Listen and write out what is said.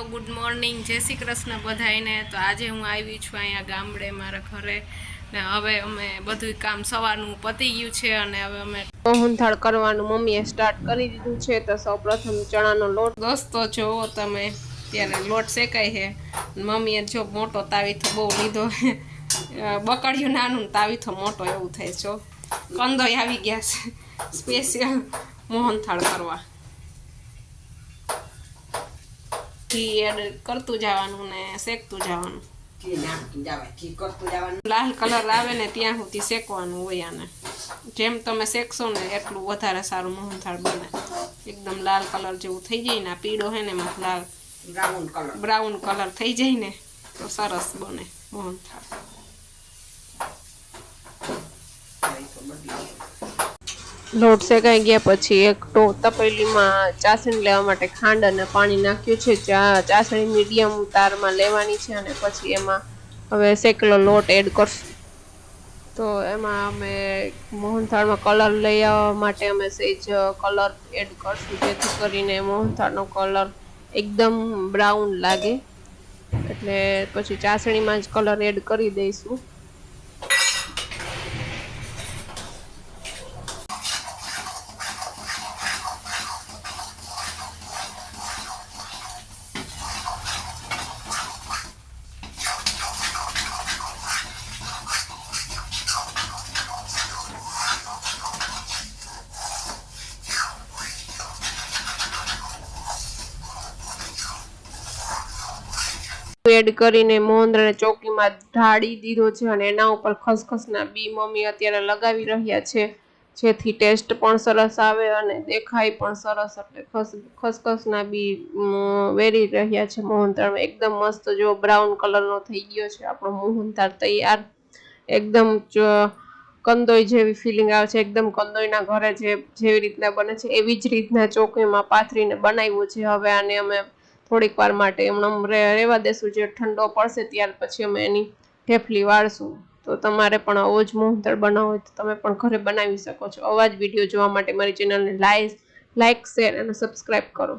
Good morning, જય શ્રી કૃષ્ણ બધાને। તો આજે હું આવી છું અહીંયા ગામડે મારા ઘરે ને હવે અમે બધું કામ સવારનું પતી ગયું છે અને હવે અમે મોહનથાળ કરવાનું મમ્મીએ સ્ટાર્ટ કરી દીધું છે। તો સૌપ્રથમ ચણાનો લોટ દોસ્તો જોવો તમે, ત્યારે લોટ શેકાય છે। મમ્મીએ જો મોટો તાવીથો બહુ લીધો, બકડિયું નાનું તાવીથો મોટો એવું થાય। જો કંદોય આવી ગયા છે સ્પેશિયલ મોહનથાળ કરવા। ઘી એડ કરતું જવાનું ને શેકતું જવાનું, લાલ કલર આવે ને ત્યાં સુધી શેકવાનું હોય આને। જેમ તમે શેકશો ને એટલું વધારે સારું મોહનથાળ બને। એકદમ લાલ કલર જેવું થઈ જાય ને, પીળો હે ને એમાં લાલ બ્રાઉન કલર થઈ જાય ને તો સરસ બને મોહનથાળ। લોટ શેકાઈ ગયા પછી એક તપેલીમાં ચાસણી લેવા માટે ખાંડ અને પાણી નાખ્યું છે। ચાસણી મીડિયમ તારમાં લેવાની છે અને પછી એમાં હવે શેકેલો લોટ એડ કરશું। તો એમાં અમે મોહનથાળમાં કલર લઈ આવવા માટે અમે સહેજ કલર એડ કરશું, જેથી કરીને મોહનથાળનો કલર એકદમ બ્રાઉન લાગે। એટલે પછી ચાસણીમાં જ કલર એડ કરી દઈશું। એડ કરીને મોહનથાળને ચોકીમાં ઢાળી દીધો છે અને એના ઉપર ખસખસના બી મમ્મી અત્યારે લગાવી રહ્યા છે, જેથી ટેસ્ટ પણ સરસ આવે અને દેખાય પણ સરસ। એટલે ખસખસના બી વેરી રહ્યા છે મોહનથાળમાં। એકદમ મસ્ત જો બ્રાઉન કલરનો થઈ ગયો છે આપણો મોહનથાળ તૈયાર। એકદમ કંદોઈ જેવી ફિલિંગ આવે છે, એકદમ કંદોઈના ઘરે જેવી રીતના બને છે એવી જ રીતના ચોકીમાં પાથરીને બનાવ્યું છે। હવે આને અમે થોડીક વાર માટે એમણે રહેવા દેશું, જે ઠંડો પડશે ત્યાર પછી અમે એની ઢેફલી વાળશું। તો તમારે પણ આવો જ મોહનથાળ બનાવવો હોય તો તમે પણ ઘરે બનાવી શકો છો। આવા જ વિડીયો જોવા માટે મારી ચેનલને લાઈક, શેર અને સબસ્ક્રાઈબ કરો।